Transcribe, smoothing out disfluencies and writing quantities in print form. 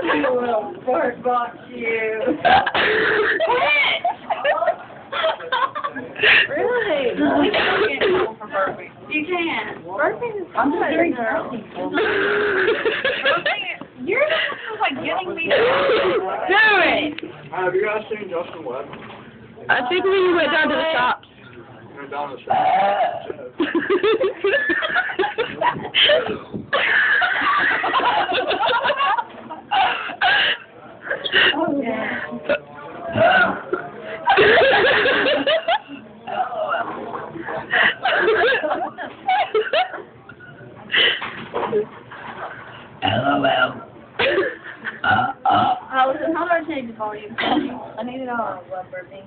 You little fart box, you. Really? You can't get in trouble for burping. You can. Burping is I'm just very healthy. You're the one who's like getting me to do it. Have you guys seen Justin Webb? I think we went down to the shops. Went down to the shop. Oh, yeah. LOL. Allison, how do I change the volume? I need it on. I love burping.